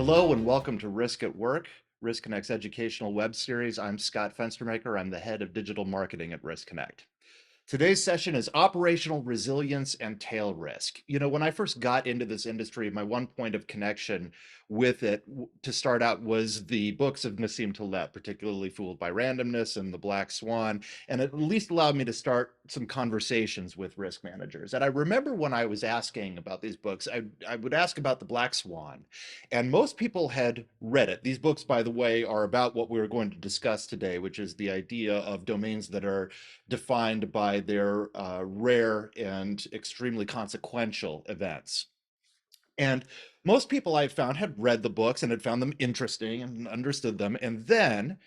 Hello and welcome to Risk at Work, Risk Connect's educational web series. I'm Scott Fenstermaker. I'm the head of digital marketing at Risk Connect. Today's session is operational resilience and tail risk. You know, when I first got into this industry, my one point of connection with it to start out was the books of Nassim Taleb, particularly Fooled by Randomness and The Black Swan, and it at least allowed me to start some conversations with risk managers. And I remember when I was asking about these books, I would ask about The Black Swan, and most people had read it. These books, by the way, are about what we're going to discuss today, which is the idea of domains that are defined by their rare and extremely consequential events. And most people I found had read the books and had found them interesting and understood them, and then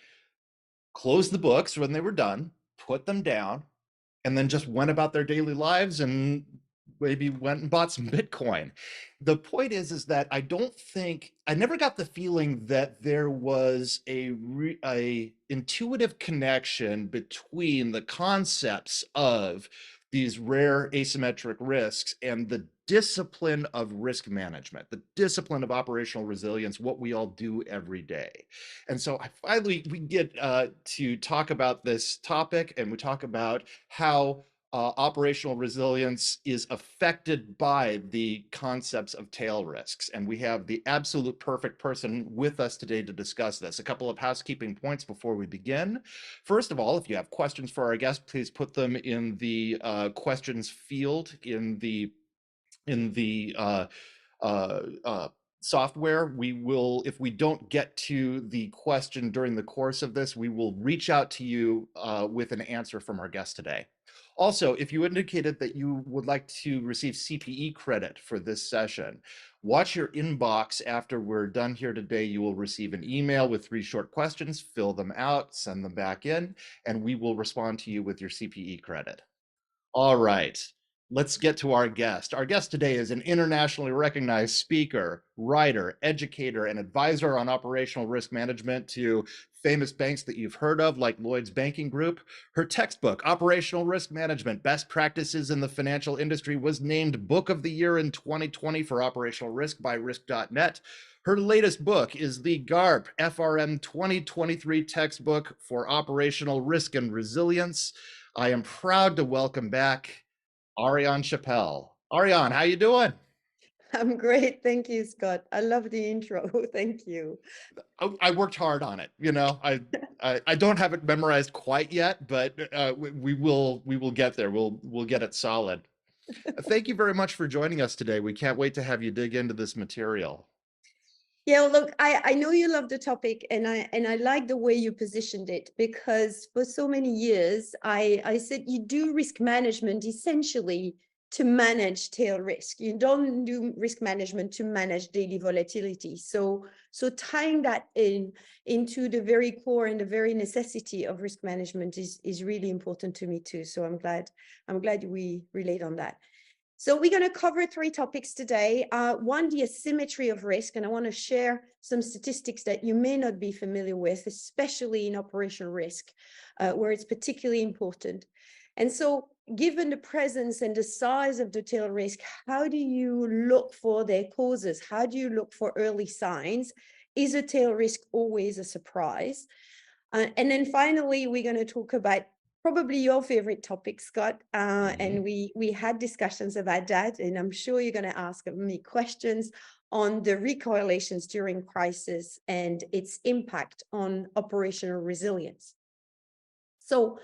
closed the books when they were done, put them down, and then just went about their daily lives and maybe went and bought some Bitcoin. The point is that I never got the feeling that there was a intuitive connection between the concepts of these rare asymmetric risks and the discipline of risk management, the discipline of operational resilience, what we all do every day. And so we get to talk about this topic, and we talk about how operational resilience is affected by the concepts of tail risks. And we have the absolute perfect person with us today to discuss this. A couple of housekeeping points before we begin. First of all, if you have questions for our guest, please put them in the questions field in the software. We will, if we don't get to the question during the course of this, we will reach out to you with an answer from our guest today. Also, if you indicated that you would like to receive CPE credit for this session, watch your inbox after we're done here today. You will receive an email with 3 short questions, fill them out, send them back in, and we will respond to you with your CPE credit. All right, let's get to our guest. Our guest today is an internationally recognized speaker, writer, educator, and advisor on operational risk management to famous banks that you've heard of, like Lloyd's Banking Group. Her textbook, Operational Risk Management, Best Practices in the Financial Industry, was named Book of the Year in 2020 for Operational Risk by Risk.net. Her latest book is the GARP FRM 2023 textbook for operational risk and resilience. I am proud to welcome back Ariane Chapelle. Ariane, how you doing? I'm great. Thank you, Scott. I love the intro. Thank you. I worked hard on it. You know, I don't have it memorized quite yet, but we will get there. We'll get it solid. Thank you very much for joining us today. We can't wait to have you dig into this material. Yeah, well, look, I know you love the topic, and I like the way you positioned it, because for so many years I said you do risk management essentially to manage tail risk. You don't do risk management to manage daily volatility. So tying that into the very core and the very necessity of risk management is really important to me too. So I'm glad we relate on that. So we're going to cover 3 topics today. One, the asymmetry of risk, and I want to share some statistics that you may not be familiar with, especially in operational risk, where it's particularly important. And so given the presence and the size of the tail risk, how do you look for their causes? How do you look for early signs? Is a tail risk always a surprise? And then finally, we're going to talk about probably your favorite topic, Scott. And we had discussions about that, and I'm sure you're going to ask me questions on the recoilations during crisis and its impact on operational resilience. So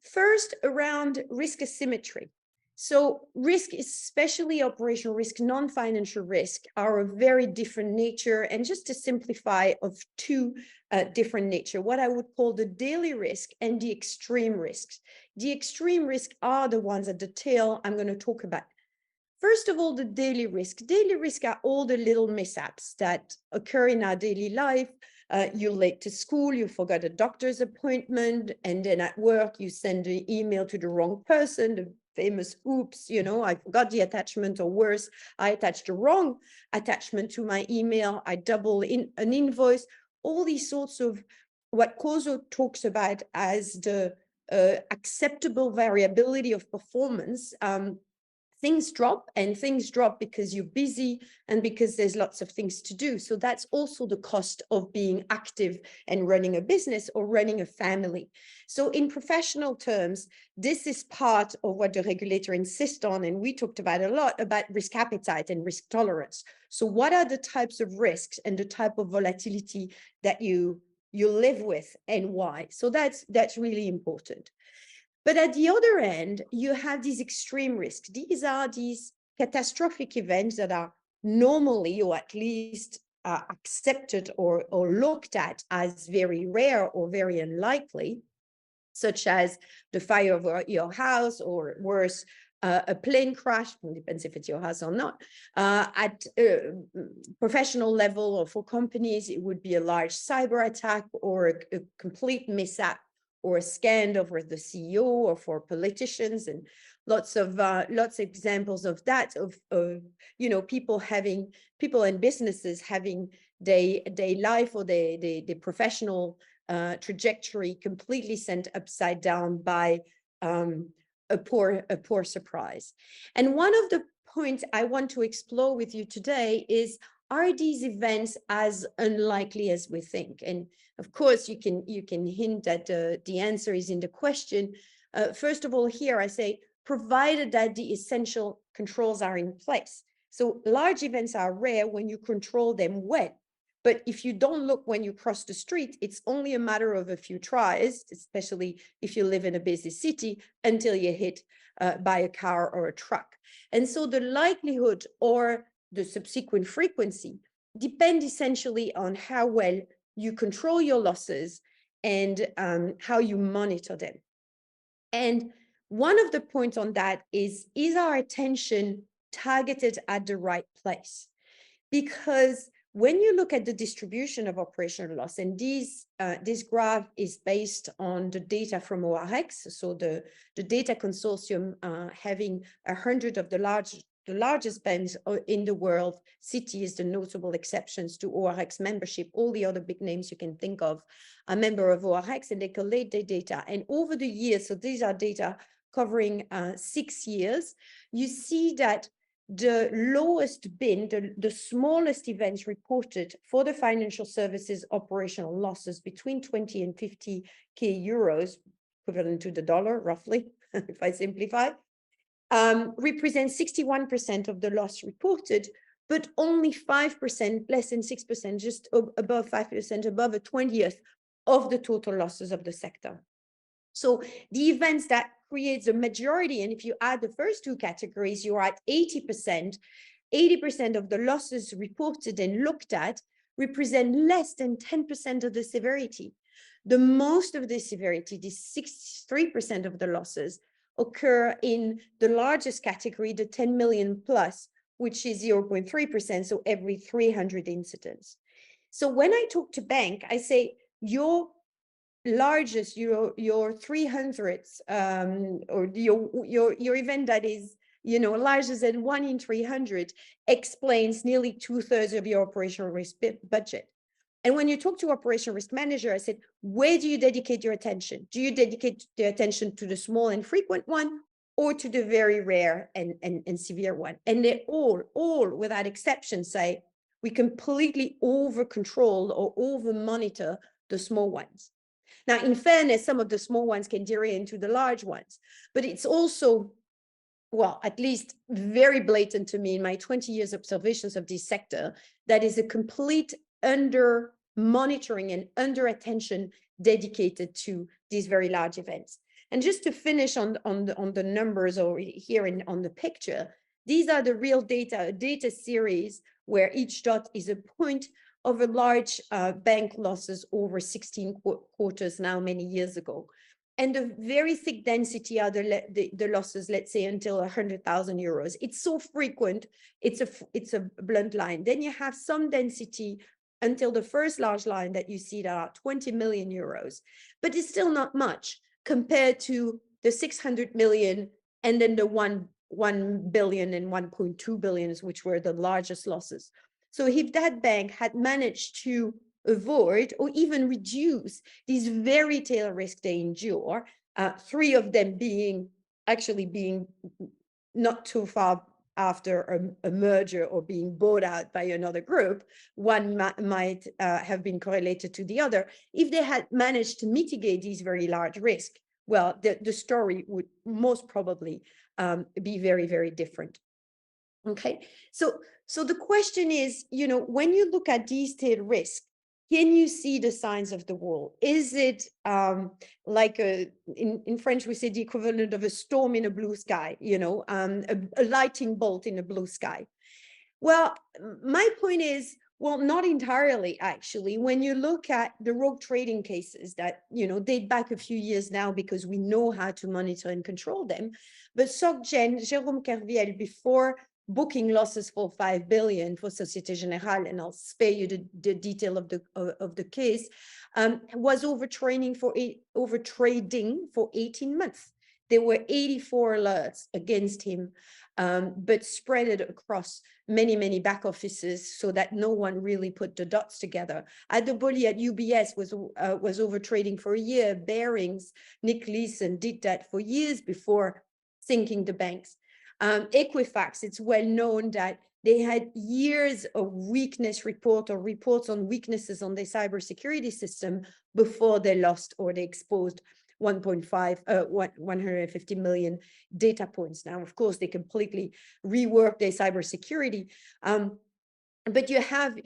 first, around risk asymmetry. So risk, especially operational risk, non-financial risk, are of very different nature. And just to simplify, of 2 different nature, what I would call the daily risk and the extreme risks. The extreme risks are the ones at the tail I'm going to talk about. First of all, the daily risk. Daily risk are all the little mishaps that occur in our daily life. You're late to school, you forgot a doctor's appointment, and then at work, you send an email to the wrong person, the famous oops, I forgot the attachment, or worse, I attached the wrong attachment to my email, I double in an invoice, all these sorts of what Kozo talks about as the acceptable variability of performance, things drop, and things drop because you're busy and because there's lots of things to do. So that's also the cost of being active and running a business or running a family. So in professional terms, this is part of what the regulator insists on, and we talked about a lot about risk appetite and risk tolerance. So what are the types of risks and the type of volatility that you live with, and why? So that's really important. But at the other end, you have these extreme risks. These are these catastrophic events that are normally, or at least accepted or looked at as very rare or very unlikely, such as the fire of your house, or worse, a plane crash. It depends if it's your house or not. At professional level or for companies, it would be a large cyber attack or a complete mishap or a scandal over the CEO, or for politicians, and lots of examples of that, of people and businesses having their life or their professional trajectory completely sent upside down by a poor surprise. And one of the points I want to explore with you today is, are these events as unlikely as we think? And of course, you can hint that the answer is in the question. First of all, here I say, provided that the essential controls are in place. So large events are rare when you control them well. But if you don't look when you cross the street, it's only a matter of a few tries, especially if you live in a busy city, until you're hit by a car or a truck. And so the likelihood or the subsequent frequency depend essentially on how well you control your losses and how you monitor them. And one of the points on that is our attention targeted at the right place? Because when you look at the distribution of operational loss, and this graph is based on the data from ORX, so the data consortium having 100 of the largest banks in the world. Citi is the notable exceptions to ORX membership. All the other big names you can think of are member of ORX, and they collate their data. And over the years, so these are data covering 6 years, you see that the lowest bin, the smallest events reported for the financial services operational losses between 20 and 50k euros, equivalent to the dollar, roughly, if I simplify, represents 61% of the loss reported, but only 5%, less than 6%, just above 5%, above a 20th of the total losses of the sector. So the events that creates a majority, and if you add the first two categories, you're at 80%. 80% of the losses reported and looked at represent less than 10% of the severity. The most of the severity, the 63% of the losses, occur in the largest category, the 10 million plus, which is 0.3%, so every 300 incidents. So when I talk to bank, I say, your largest, your 300s, or your event that is larger than 1 in 300 explains nearly 2/3 of your operational risk budget. And when you talk to operational risk manager, I said, where do you dedicate your attention? Do you dedicate the attention to the small and frequent one, or to the very rare and severe one? And they all without exception say, we completely over control or over monitor the small ones. Now, in fairness, some of the small ones can derail into the large ones, but it's also, well, at least very blatant to me in my 20 years observations of this sector, that is a complete under monitoring and under attention dedicated to these very large events. And just to finish on the numbers over here on the picture, these are the real data, a data series where each dot is a point of a large bank losses over 16 quarters now, many years ago. And the very thick density are the losses, let's say, until 100,000 euros. It's so frequent, it's a blunt line. Then you have some density until the first large line that you see that are 20 million euros. But it's still not much compared to the 600 million and then the 1 billion and 1.2 billion, which were the largest losses. So if that bank had managed to avoid or even reduce these very tail risks they endure, 3 of them being not too far after a merger or being bought out by another group, one might have been correlated to the other. If they had managed to mitigate these very large risks, well, the story would most probably be very, very different. Okay, so the question is, when you look at these tail risks, can you see the signs of the wall? Is it like in French, we say the equivalent of a storm in a blue sky, a lightning bolt in a blue sky? Well, my point is, well, not entirely, actually. When you look at the rogue trading cases that, date back a few years now because we know how to monitor and control them, but SocGen, Jérôme Kerviel, before booking losses for 5 billion for Société Générale, and I'll spare you the detail of the case, was overtrading for 18 months. There were 84 alerts against him, but spread it across many, many back offices so that no one really put the dots together. Adeboli at UBS was overtrading for a year. Barings, Nick Leeson did that for years before sinking the banks. Equifax, it's well known that they had years of weakness report or reports on weaknesses on their cybersecurity system before they lost or they exposed 150 million data points. Now, of course, they completely rework their cybersecurity, but you have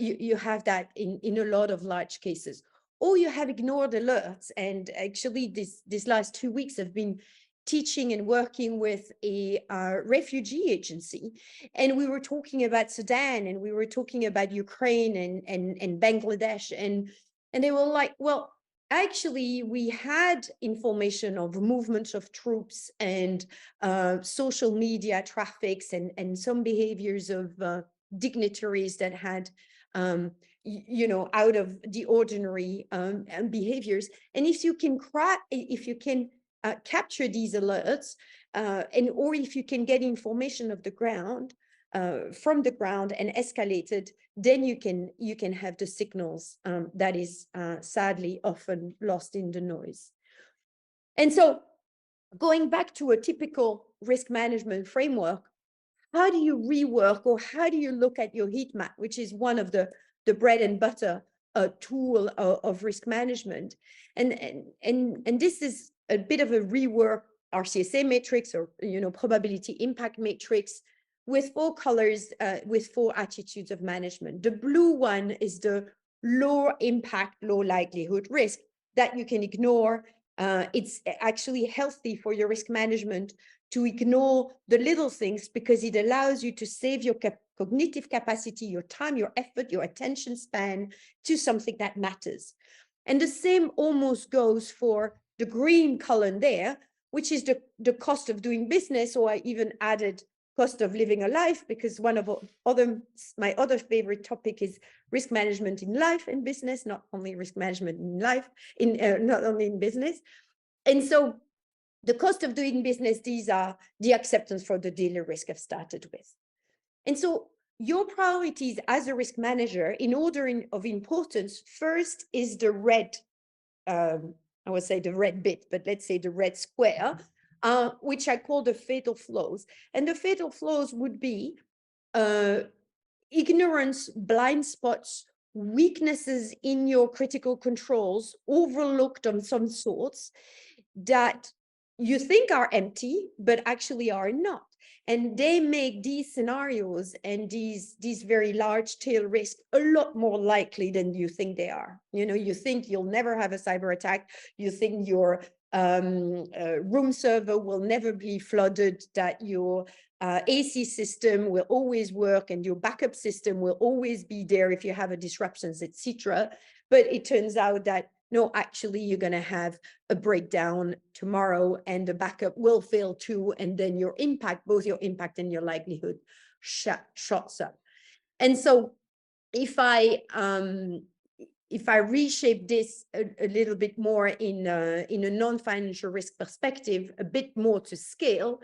that in a lot of large cases. Or you have ignored alerts, and actually, this last 2 weeks have been teaching and working with a refugee agency, and we were talking about Sudan, and we were talking about Ukraine and Bangladesh, and they were like, well, actually, we had information of movements of troops and social media traffics and some behaviors of dignitaries that had, out of the ordinary behaviors. And if you can capture these alerts, or if you can get information of the ground, from the ground and escalated, then you can have the signals that is sadly often lost in the noise. And so going back to a typical risk management framework, how do you rework or how do you look at your heat map, which is one of the bread and butter tool of risk management? And this is a bit of a rework RCSA matrix or probability impact matrix with 4 colors, with 4 attitudes of management. The blue one is the low impact, low likelihood risk that you can ignore. It's actually healthy for your risk management to ignore the little things because it allows you to save your cognitive capacity, your time, your effort, your attention span to something that matters. And the same almost goes for the green column there, which is the cost of doing business, or I even added cost of living a life, because one of my other favorite topic is risk management in life and business, not only risk management in life, not only in business. And so the cost of doing business, these are the acceptance for the daily risk I've started with. And so your priorities as a risk manager, in order of importance, first is the red, I would say the red bit, but let's say the red square, which I call the fatal flaws. And the fatal flaws would be ignorance, blind spots, weaknesses in your critical controls, overlooked on some sorts, that you think are empty, but actually are not. And they make these scenarios and these very large tail risks a lot more likely than you think they are. You think you'll never have a cyber attack. You think your room server will never be flooded, that your AC system will always work and your backup system will always be there if you have a disruptions, etc. But it turns out that no, actually, you're going to have a breakdown tomorrow and the backup will fail too. And then both your impact and your likelihood shots up. And so if I reshape this a little bit more in a non-financial risk perspective, a bit more to scale,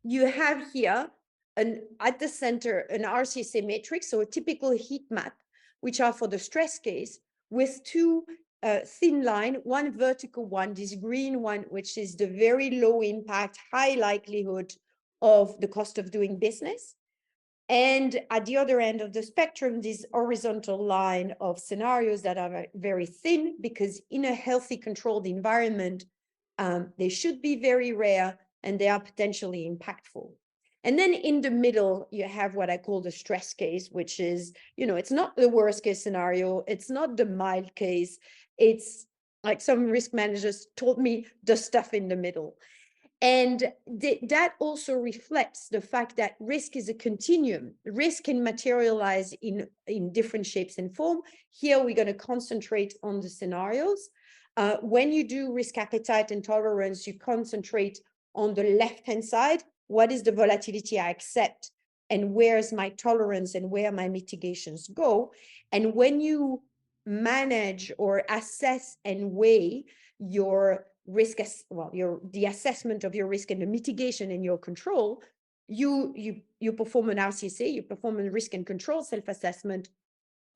you have here at the center an RCSA matrix, so a typical heat map, which are for the stress case, with 2 thin line, one vertical one, this green one, which is the very low impact, high likelihood of the cost of doing business. And at the other end of the spectrum, this horizontal line of scenarios that are very thin, because in a healthy, controlled environment, they should be very rare and they are potentially impactful. And then in the middle, you have what I call the stress case, which is, it's not the worst case scenario. It's not the mild case. It's like some risk managers told me, the stuff in the middle. And that also reflects the fact that risk is a continuum. Risk can materialize in different shapes and form. Here, we're going to concentrate on the scenarios. When you do risk appetite and tolerance, you concentrate on the left-hand side. What is the volatility I accept? And where's my tolerance and where my mitigations go? And when you manage or assess and weigh your risk, the assessment of your risk and the mitigation and your control, you perform an RCSA, you perform a risk and control self-assessment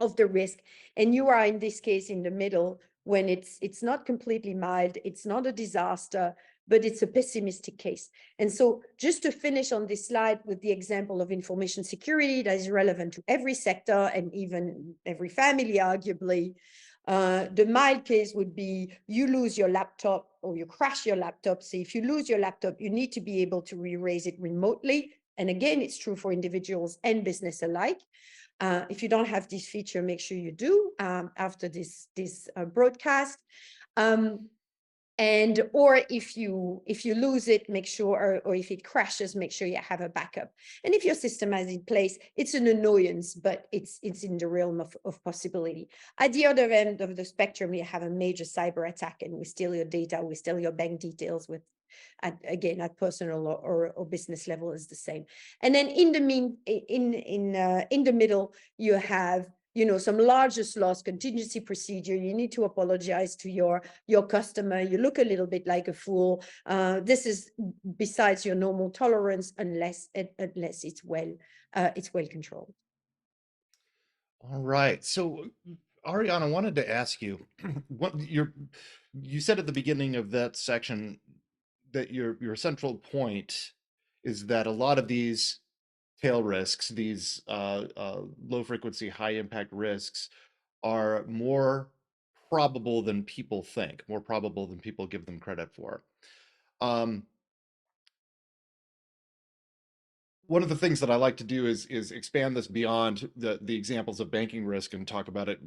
of the risk, and you are in this case in the middle, when it's not completely mild, it's not a disaster, but it's a pessimistic case. And so just to finish on this slide with the example of information security that is relevant to every sector and even every family, arguably, the mild case would be you lose your laptop or you crash your laptop. So if you lose your laptop, you need to be able to re-raise it remotely. And again, it's true for individuals and business alike. If you don't have this feature, make sure you do after this broadcast. Or if you lose it, make sure, or if it crashes, make sure you have a backup. And if your system has in place, it's an annoyance, but it's in the realm of possibility. At the other end of the spectrum, you have a major cyber attack, and we steal your data, we steal your bank details with, again, at personal or business level is the same. And then in the middle, you have some largest loss contingency procedure. You need to apologize to your customer. You look a little bit like a fool. This is besides your normal tolerance, unless it's well controlled. All right. So, Ariane, I wanted to ask you, you said at the beginning of that section that your central point is that a lot of these tail risks, these low frequency, high impact risks, are more probable than people think, more probable than people give them credit for. One of the things that I like to do is expand this beyond the examples of banking risk and talk about it,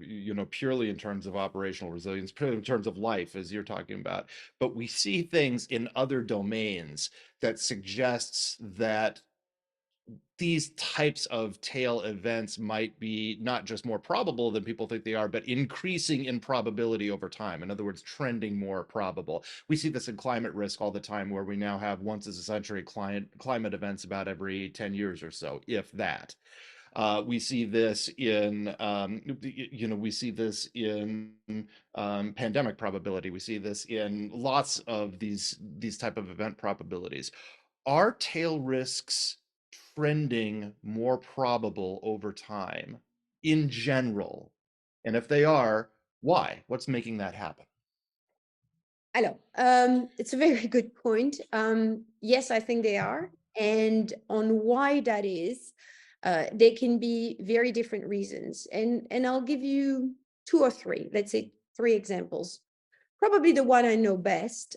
purely in terms of operational resilience, purely in terms of life, as you're talking about. But we see things in other domains that suggests that these types of tail events might be not just more probable than people think they are, but increasing in probability over time. In other words, trending more probable. We see this in climate risk all the time, where we now have once a century climate events about every 10 years or so, if that. We see this in, pandemic probability. We see this in lots of these type of event probabilities. Are tail risks trending more probable over time in general? And if they are, why? What's making that happen? Hello. It's a very good point. Yes, I think they are. And on why that is, there can be very different reasons. And I'll give you two or three, let's say three examples. Probably the one I know best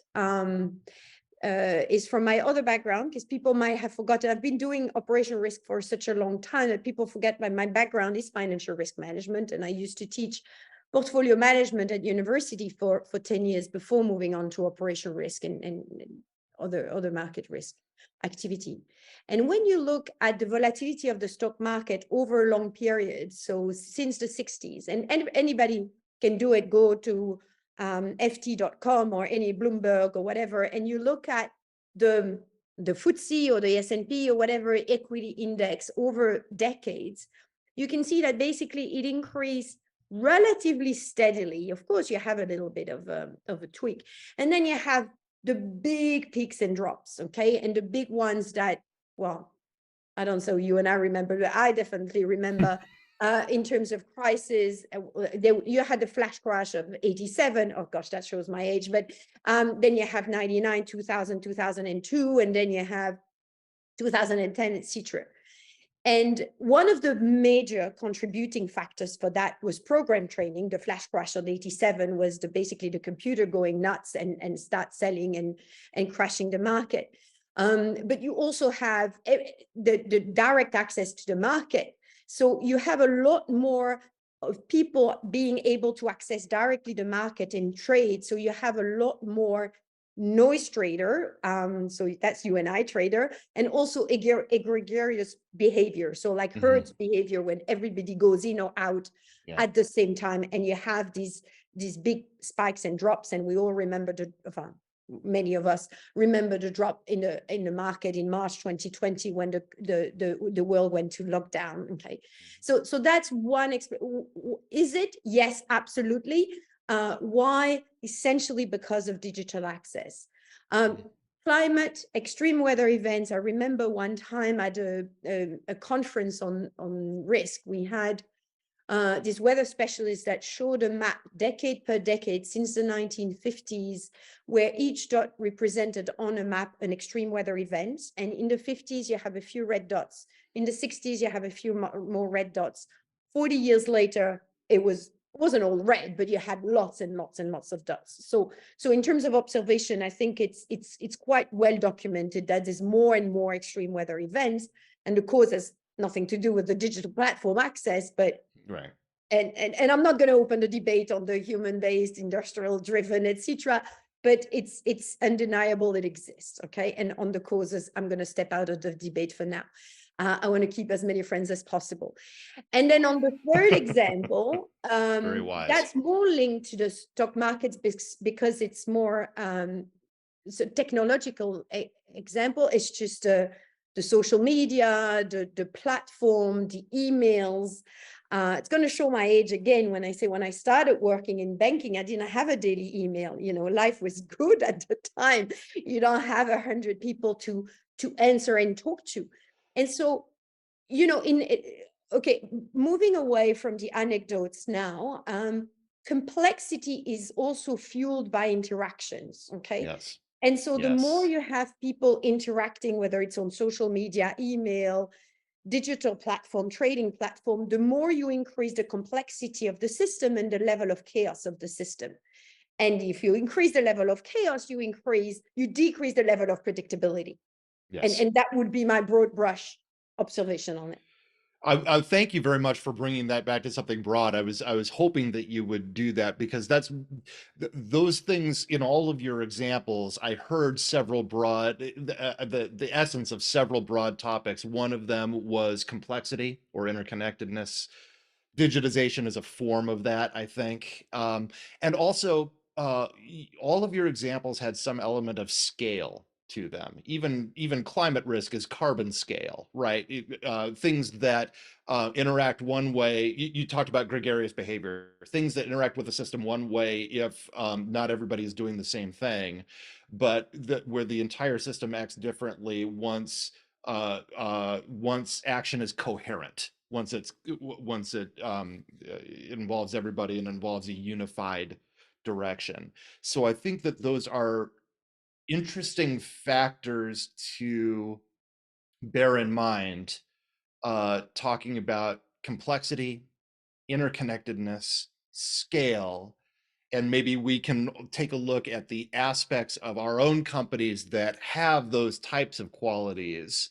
is from my other background, because people might have forgotten. I've been doing operational risk for such a long time that people forget my background is financial risk management. And I used to teach portfolio management at university for 10 years before moving on to operational risk and other market risk activity. And when you look at the volatility of the stock market over a long period, so since the 60s, and anybody can do it, go to ft.com or any Bloomberg or whatever, and you look at the FTSE or the S&P or whatever equity index over decades, you can see that basically it increased relatively steadily. Of course, you have a little bit of a tweak, and then you have the big peaks and drops, okay? And the big ones that, well, I don't know, you and I remember, but I definitely remember in terms of crisis, you had the flash crash of 87. Oh gosh, that shows my age. But then you have 99, 2000, 2002, and then you have 2010, etc. And one of the major contributing factors for that was program training. The flash crash of 87 was basically the computer going nuts and start selling and crashing the market. But you also have the direct access to the market. So you have a lot more of people being able to access directly the market and trade. So you have a lot more noise trader, so that's you and I trader, and also egregious behavior, so like herds behavior when everybody goes in or out at the same time, and you have these big spikes and drops. And we all remember many of us remember the drop in the market in March 2020 when the world went to lockdown. Okay, so that's one. Is it? Yes, absolutely. Why? Essentially because of digital access. Climate, extreme weather events. I remember one time at a conference on risk, we had this weather specialist that showed a map decade per decade since the 1950s, where each dot represented on a map an extreme weather event. And in the 50s, you have a few red dots. In the 60s, you have a few more red dots. 40 years later, it wasn't all red, but you had lots and lots and lots of dots. So in terms of observation, I think it's quite well documented that there's more and more extreme weather events, and the cause has nothing to do with the digital platform access, but right. And I'm not going to open the debate on the human-based, industrial-driven, etc. But it's undeniable it exists. Okay, and on the causes, I'm going to step out of the debate for now. I want to keep as many friends as possible. And then on the third example, Very wise. that's more linked to the stock markets because it's more so technological example. It's just the social media, the platform, the emails. It's going to show my age again when I say when I started working in banking, I didn't have a daily email. You know, life was good at the time. You don't have 100 people to answer and talk to. And so, you know, okay, moving away from the anecdotes now, complexity is also fueled by interactions. Okay. Yes. And so the more you have people interacting, whether it's on social media, email, digital platform, trading platform, the more you increase the complexity of the system and the level of chaos of the system. And if you increase the level of chaos, you decrease the level of predictability. Yes. And that would be my broad brush observation on it. I thank you very much for bringing that back to something broad. I was hoping that you would do that, because that's those things in all of your examples. I heard several broad, the essence of several broad topics. One of them was complexity or interconnectedness. Digitization is a form of that, I think. And also, all of your examples had some element of scale to them. Even climate risk is carbon scale, right? Things that interact one way. You talked about gregarious behavior, things that interact with the system one way if not everybody is doing the same thing, but where the entire system acts differently once action is coherent, once it involves everybody and involves a unified direction. So I think that those are interesting factors to bear in mind, talking about complexity, interconnectedness, scale, and maybe we can take a look at the aspects of our own companies that have those types of qualities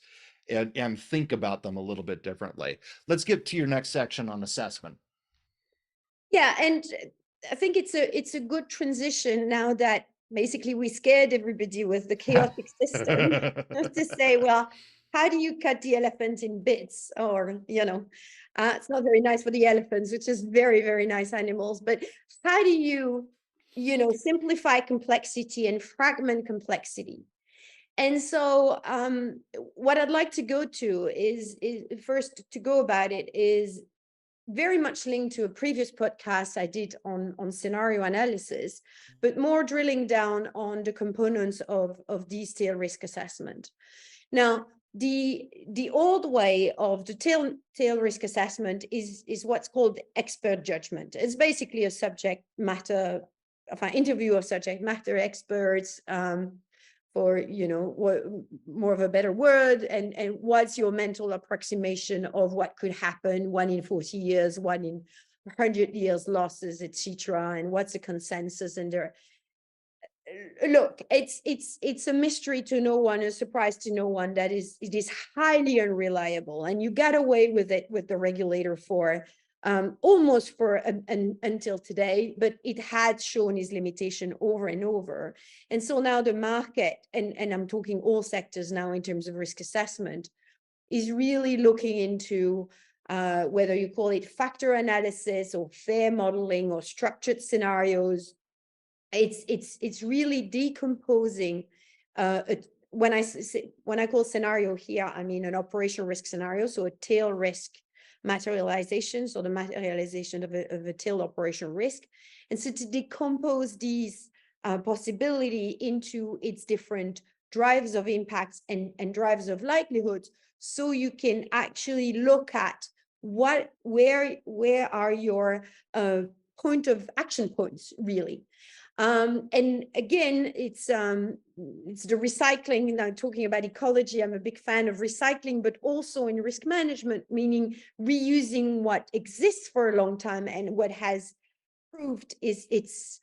and think about them a little bit differently. Let's get to your next section on assessment. Yeah, and I think it's a good transition now that basically we scared everybody with the chaotic system to say, well, how do you cut the elephant in bits? Or, you know, it's not very nice for the elephants, which is very, very nice animals. But how do you simplify complexity and fragment complexity? And so what I'd like to go to is first to go about it is very much linked to a previous podcast I did on scenario analysis, but more drilling down on the components of these tail risk assessment. Now, the old way of the tail risk assessment is what's called expert judgment. It's basically a interview of subject matter experts, for, what more of a better word, and what's your mental approximation of what could happen 1 in 40 years, 1 in 100 years losses, etc., and what's the consensus? And there, look, it's a mystery to no one, a surprise to no one, that it is highly unreliable, and you got away with it with the regulator for almost for until today, but it had shown its limitation over and over. And so now the market, and I'm talking all sectors now in terms of risk assessment, is really looking into whether you call it factor analysis or fair modeling or structured scenarios. It's really decomposing. When I call scenario here, I mean an operational risk scenario, so a tail risk materialization, so the materialization of a tail operation risk. And so to decompose these possibility into its different drives of impacts and drives of likelihoods, so you can actually look at where are your point of action points, really. And again, it's the recycling. Now, talking about ecology, I'm a big fan of recycling, but also in risk management, meaning reusing what exists for a long time and what has proved is its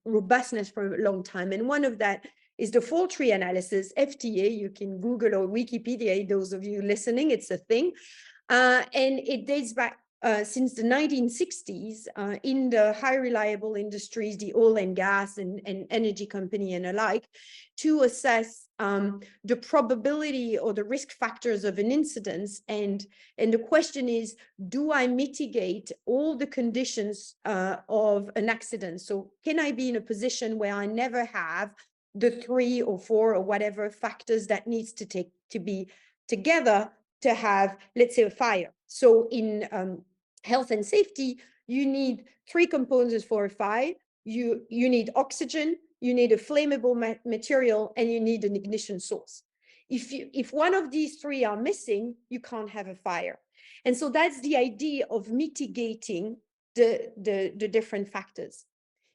robustness for a long time. And one of that is the fault tree analysis, FTA. You can Google or Wikipedia, those of you listening, it's a thing. And it dates back since the 1960s in the high reliable industries, the oil and gas and energy company and alike, to assess the probability or the risk factors of an incident. And the question is, do I mitigate all the conditions of an accident? So can I be in a position where I never have the 3 or 4 or whatever factors that needs to be together to have, let's say, a fire? So in health and safety, you need 3 components for a fire. You need oxygen, you need a flammable material, and you need an ignition source. If one of these 3 are missing, you can't have a fire. And so that's the idea of mitigating the different factors.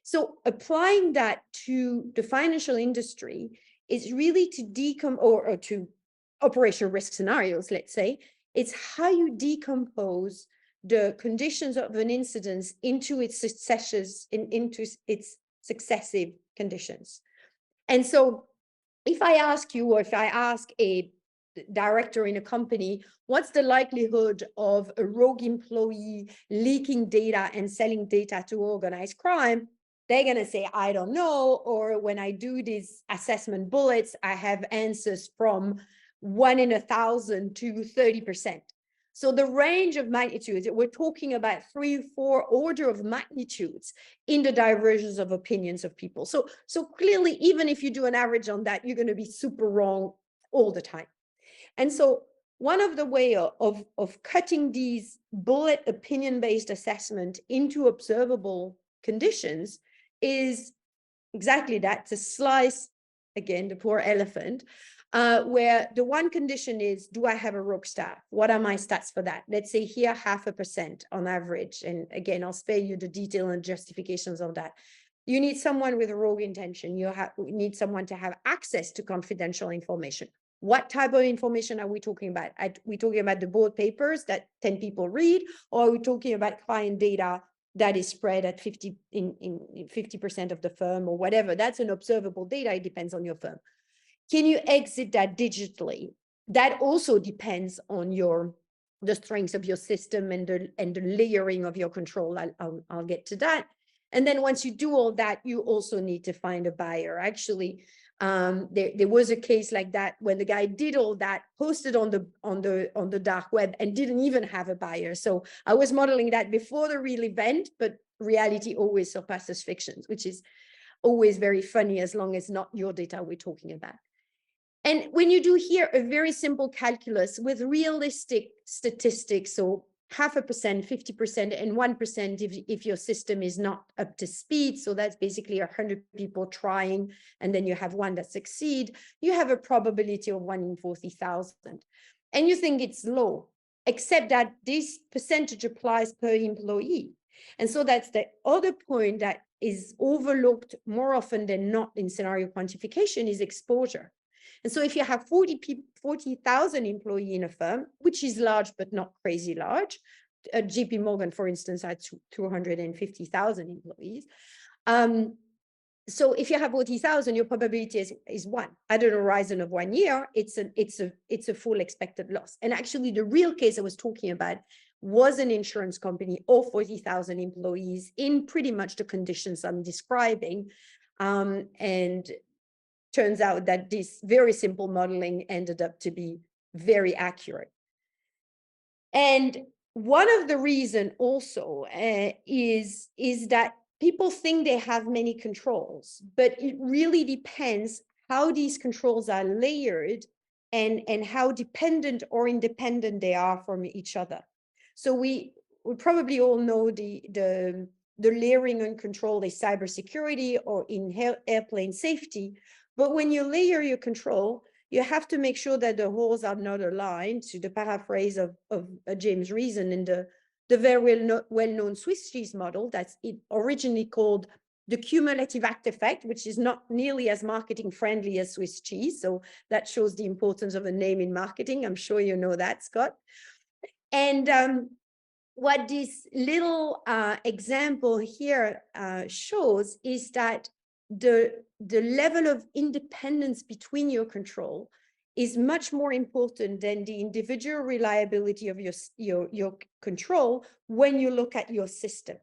So applying that to the financial industry is really to or to operational risk scenarios, let's say. It's how you decompose the conditions of an incident into its successive conditions. And so if I ask you, or if I ask a director in a company, what's the likelihood of a rogue employee leaking data and selling data to organized crime? They're going to say, I don't know. Or when I do these assessment bullets, I have answers from 1 in 1,000 to 30%. So the range of magnitudes, we're talking about 3, 4 order of magnitudes in the divergence of opinions of people. So clearly, even if you do an average on that, you're going to be super wrong all the time. And so one of the way of cutting these bullet opinion-based assessment into observable conditions is exactly that, to slice, again, the poor elephant, where the one condition is, do I have a rogue staff? What are my stats for that? Let's say here 0.5% on average. And again, I'll spare you the detail and justifications of that. You need someone with a rogue intention. You need someone to have access to confidential information. What type of information are we talking about? Are we talking about the board papers that 10 people read, or are we talking about client data that is spread at 50% of the firm or whatever? That's an observable data. It depends on your firm. Can you exit that digitally? That also depends on the strengths of your system and the layering of your control. I'll get to that. And then once you do all that, you also need to find a buyer. Actually, there was a case like that when the guy did all that, posted on the dark web, and didn't even have a buyer. So I was modeling that before the real event, but reality always surpasses fiction, which is always very funny as long as not your data we're talking about. And when you do here a very simple calculus with realistic statistics, so 0.5%, 50%, and 1% if your system is not up to speed, so that's basically 100 people trying, and then you have 1 that succeed, you have a probability of 1 in 40,000. And you think it's low, except that this percentage applies per employee. And so that's the other point that is overlooked more often than not in scenario quantification is exposure. And so if you have 40,000 employees in a firm, which is large but not crazy large, JP Morgan, for instance, had 250,000 employees. So if you have 40,000, your probability is 1. At a horizon of 1 year, it's a full expected loss. And actually, the real case I was talking about was an insurance company of 40,000 employees in pretty much the conditions I'm describing. And turns out that this very simple modeling ended up to be very accurate. And one of the reasons also is that people think they have many controls, but it really depends how these controls are layered and how dependent or independent they are from each other. So we probably all know the layering and control is cybersecurity or in airplane safety. But when you layer your control, you have to make sure that the holes are not aligned, to the paraphrase of James Reason in the very well-known Swiss cheese model that's originally called the cumulative act effect, which is not nearly as marketing friendly as Swiss cheese. So that shows the importance of a name in marketing. I'm sure you know that, Scott. And what this little example here shows is that the level of independence between your control is much more important than the individual reliability of your control when you look at your system.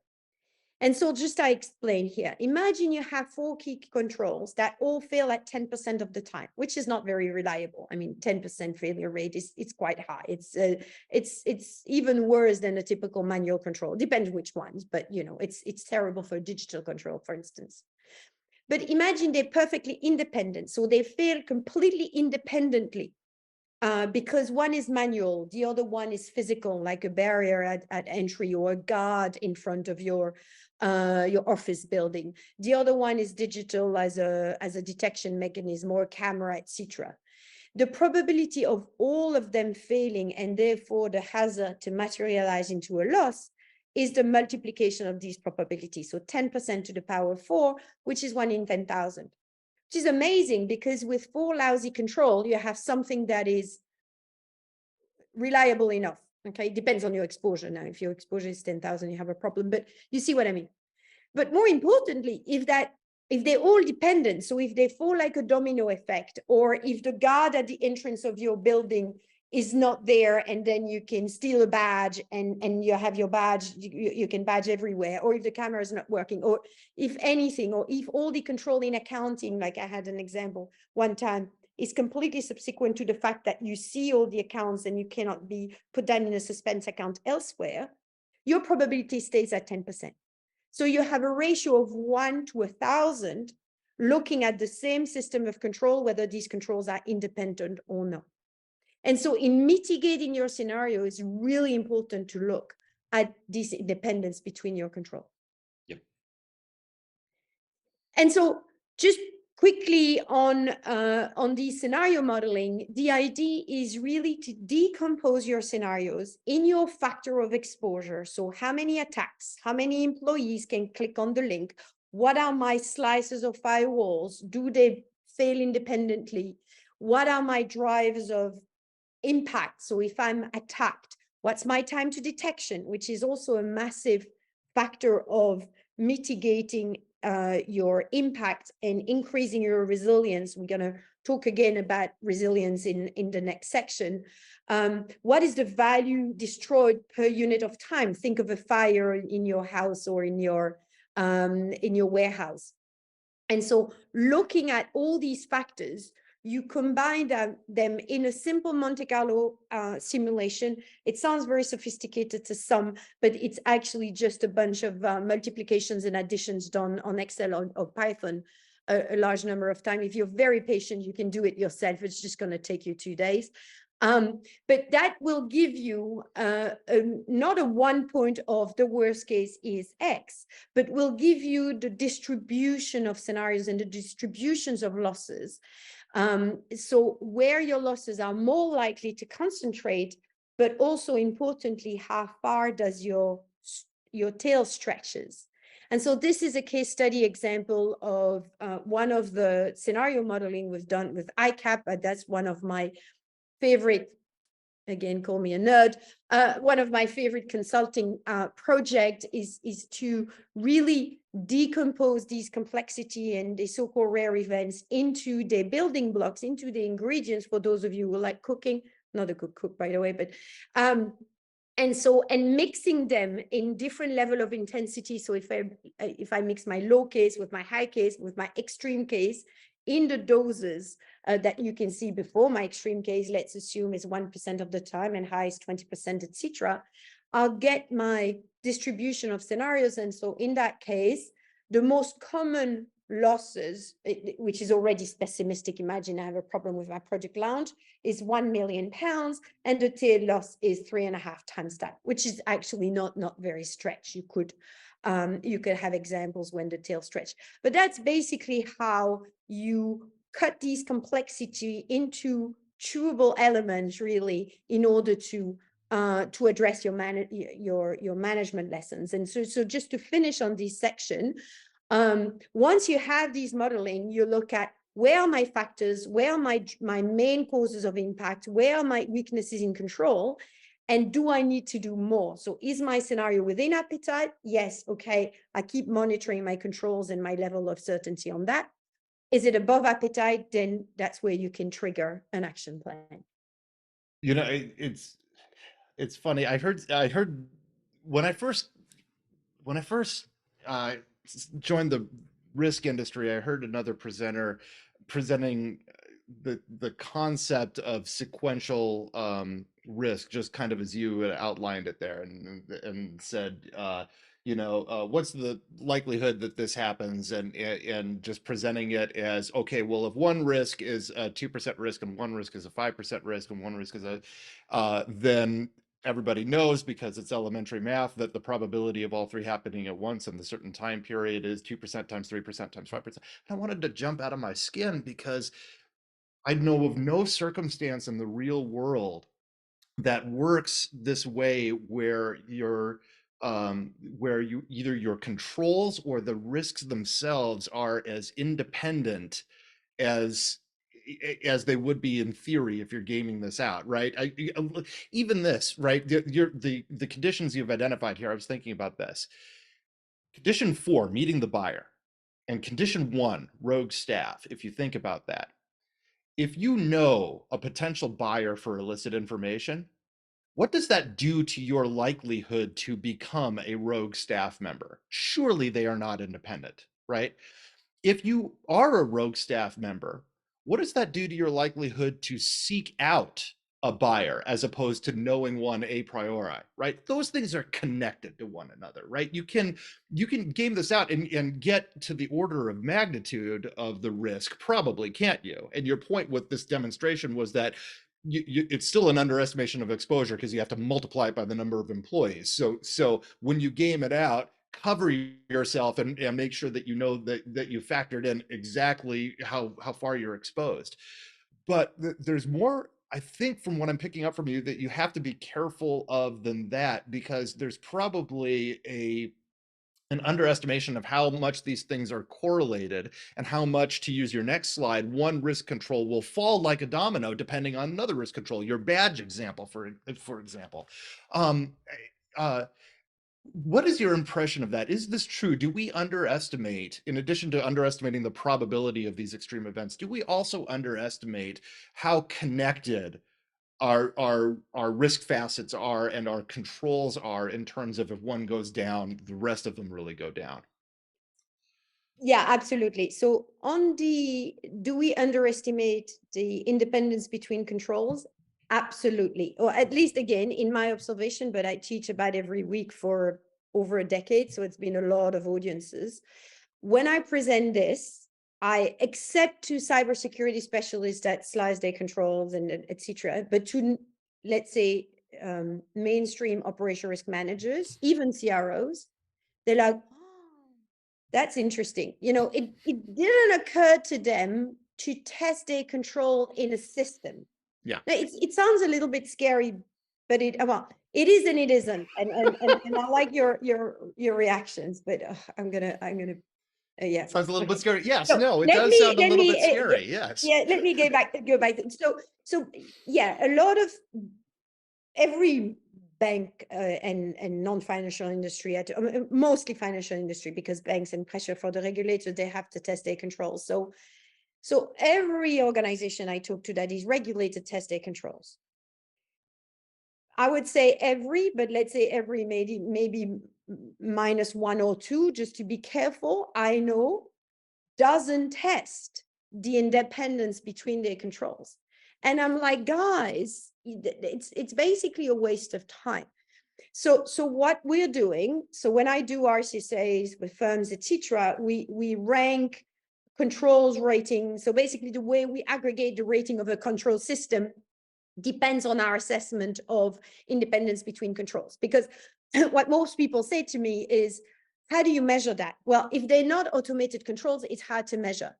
And so just I explain here, imagine you have 4 key controls that all fail at 10% of the time, which is not very reliable. I mean, 10% failure rate it's quite high. It's even worse than a typical manual control. Depends which ones, but you know, it's terrible for digital control, for instance. But imagine they're perfectly independent. So they fail completely independently. Because one is manual, the other one is physical, like a barrier at entry or a guard in front of your office building. The other one is digital as a detection mechanism or a camera, etc. The probability of all of them failing and therefore the hazard to materialize into a loss is the multiplication of these probabilities. So 10% to the power of 4, which is 1 in 10,000. Which is amazing because with 4 lousy control, you have something that is reliable enough. Okay, it depends on your exposure. Now, if your exposure is 10,000, you have a problem, but you see what I mean. But more importantly, if they're all dependent, so if they fall like a domino effect, or if the guard at the entrance of your building is not there and then you can steal a badge and you have your badge, you can badge everywhere, or if the camera is not working, or if anything, or if all the control in accounting, like I had an example one time, is completely subsequent to the fact that you see all the accounts and you cannot be put down in a suspense account elsewhere, your probability stays at 10%. So you have a ratio of 1 to 1,000 looking at the same system of control, whether these controls are independent or not. And so in mitigating your scenario, it's really important to look at this independence between your control. Yep. And so just quickly on the scenario modeling, the idea is really to decompose your scenarios in your factor of exposure. So how many attacks, how many employees can click on the link? What are my slices of firewalls? Do they fail independently? What are my drivers of impact? So if I'm attacked, what's my time to detection, which is also a massive factor of mitigating your impact and increasing your resilience. We're going to talk again about resilience in the next section. What is the value destroyed per unit of time? Think of a fire in your house or in your warehouse. And so looking at all these factors, you combine them in a simple Monte Carlo simulation. It sounds very sophisticated to some, but it's actually just a bunch of multiplications and additions done on Excel or Python a large number of times. If you're very patient, you can do it yourself. It's just going to take you 2 days. But that will give you not a 1 point of the worst case is X, but will give you the distribution of scenarios and the distributions of losses. So where your losses are more likely to concentrate, but also importantly, how far does your your tail stretches. And so this is a case study example of one of the scenario modeling we've done with ICAP. That's one of my favorite, again, call me a nerd. One of my favorite consulting project is to really decompose these complexity and the so-called rare events into their building blocks, into the ingredients, for those of you who like cooking. Not a good cook, by the way, but and mixing them in different level of intensity. So if I mix my low case with my high case with my extreme case in the doses that you can see before, my extreme case, let's assume, is 1% of the time and high is 20%, etc., I'll get my distribution of scenarios. And so in that case, the most common losses, which is already pessimistic, imagine I have a problem with my project launch, is £1 million, and the tail loss is 3.5 times that, which is actually not very stretched. You could have examples when the tail stretch, but that's basically how you cut these complexity into chewable elements, really, in order to address your management lessons. And so just to finish on this section, once you have these modeling, you look at where are my factors, where are my main causes of impact, where are my weaknesses in control, and do I need to do more? So is my scenario within appetite? Yes. Okay. I keep monitoring my controls and my level of certainty on that. Is it above appetite? Then that's where you can trigger an action plan. You know, it's funny. I heard when I first uh, joined the risk industry, I heard another presenter presenting the concept of sequential risk, just kind of as you outlined it there, and said, what's the likelihood that this happens, and just presenting it as, okay, well, if one risk is a 2% risk and one risk is a 5% risk and one risk is then everybody knows, because it's elementary math, that the probability of all three happening at once in a certain time period is 2% times 3% times 5%. And I wanted to jump out of my skin, because I know of no circumstance in the real world that works this way, where you either your controls or the risks themselves are as independent as they would be in theory if you're gaming this out, right? Even this, right? The conditions you've identified here, I was thinking about this. Condition 4, meeting the buyer, and condition 1, rogue staff. If you think about that, if you know a potential buyer for illicit information, what does that do to your likelihood to become a rogue staff member? Surely they are not independent, right? If you are a rogue staff member, what does that do to your likelihood to seek out a buyer as opposed to knowing one a priori, right? Those things are connected to one another, right? You can game this out and get to the order of magnitude of the risk, probably, can't you? And your point with this demonstration was that it's still an underestimation of exposure, because you have to multiply it by the number of employees. So when you game it out, cover yourself and make sure that you know that you factored in exactly how far you're exposed. But there's more, I think, from what I'm picking up from you, that you have to be careful of than that, because there's probably an underestimation of how much these things are correlated, and how much, to use your next slide, one risk control will fall like a domino depending on another risk control. Your badge example, for example. Um, uh, what is your impression of that? Is this true? Do we underestimate, in addition to underestimating the probability of these extreme events, do we also underestimate how connected our risk facets are and our controls are, in terms of, if one goes down, the rest of them really go down? Yeah, absolutely. So do we underestimate the independence between controls? Absolutely. Or at least, again, in my observation, but I teach about every week for over a decade, so it's been a lot of audiences. When I present this, I accept to cybersecurity specialists that slice their controls and etc. But to, let's say, mainstream operation risk managers, even CROs, they're like, oh, that's interesting. It didn't occur to them to test their control in a system. Yeah. Now, it sounds a little bit scary, but It is and it isn't, and I like your reactions, but yeah, Sounds a little bit okay. scary. Yes, So no, it does sound a let little me bit scary. Yes. yeah, let me go back. So yeah, a lot of every bank and non-financial industry, mostly financial industry, because banks and pressure for the regulator, they have to test their controls. So every organization I talk to that is regulated test their controls. I would say every, but let's say every maybe minus one or two, just to be careful. I know doesn't test the independence between their controls. And I'm like, guys, it's basically a waste of time. So what we're doing, so when I do RCSAs with firms, etc., we rank controls rating. So basically the way we aggregate the rating of a control system depends on our assessment of independence between controls. Because what most people say to me is, how do you measure that? Well, if they're not automated controls, it's hard to measure,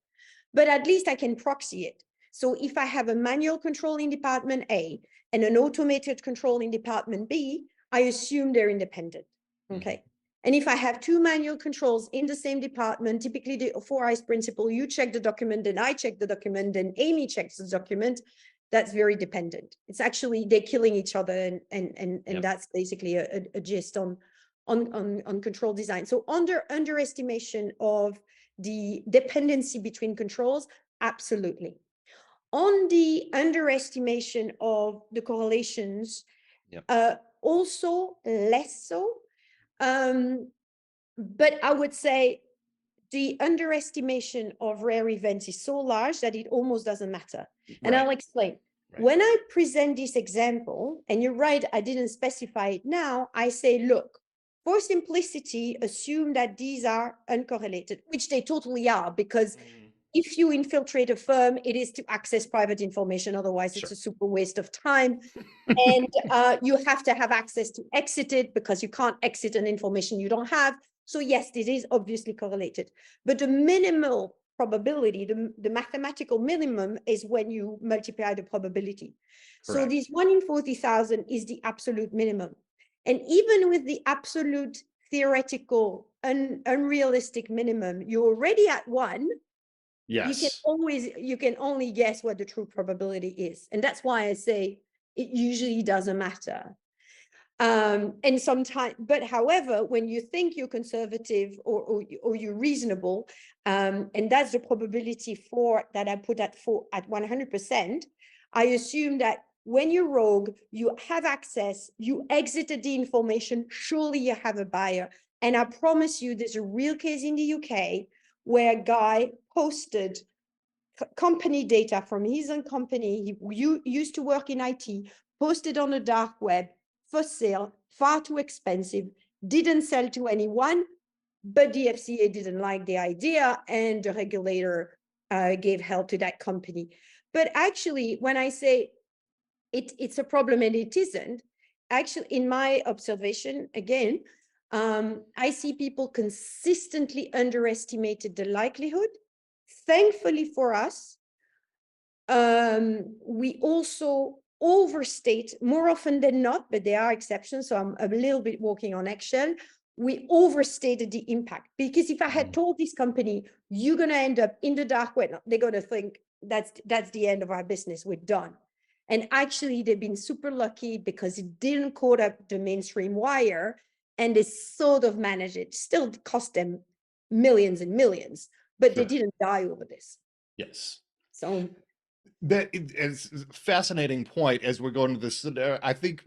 but at least I can proxy it. So if I have a manual control in department A and an automated control in department B, I assume they're independent, okay? And if I have two manual controls in the same department, typically the four eyes principle, you check the document, then I check the document, then Amy checks the document, that's very dependent. It's actually, they're killing each other, and that's basically a gist on control design. So underestimation of the dependency between controls, absolutely. On the underestimation of the correlations, also less so. But I would say the underestimation of rare events is so large that it almost doesn't matter. And I'll explain. When I present this example, and you're right, I didn't specify it now, I say, look, for simplicity, assume that these are uncorrelated, which they totally are, because if you infiltrate a firm, it is to access private information. Otherwise, it's a super waste of time. And you have to have access to exit it, because you can't exit an information you don't have. So yes, this is obviously correlated. But the minimal probability, the mathematical minimum, is when you multiply the probability. So this 1 in 40,000 is the absolute minimum. And even with the absolute theoretical, unrealistic minimum, you're already at 1. Yes. You can only guess what the true probability is. And that's why I say it usually doesn't matter. And sometimes, but however, when you think you're conservative or you're reasonable, and that's the probability for that I put at 100%, I assume that when you're rogue, you have access, you exited the information, surely you have a buyer. And I promise you, there's a real case in the UK where a guy posted company data from his own company. He used to work in IT, posted on the dark web for sale, far too expensive, didn't sell to anyone, but the FCA didn't like the idea, and the regulator gave help to that company. But actually, when I say it's a problem and it isn't, actually, in my observation, again, I see people consistently underestimated the likelihood. Thankfully for us, we also overstate more often than not, but there are exceptions. So I'm a little bit walking on eggshell. We overstated the impact, because if I had told this company, you're going to end up in the dark web, they're going to think that's the end of our business. We're done. And actually, they've been super lucky because it didn't caught up the mainstream wire, and they sort of managed it. Still cost them millions and millions, but they didn't die over this. Yes. So That is a fascinating point as we're going to this. I think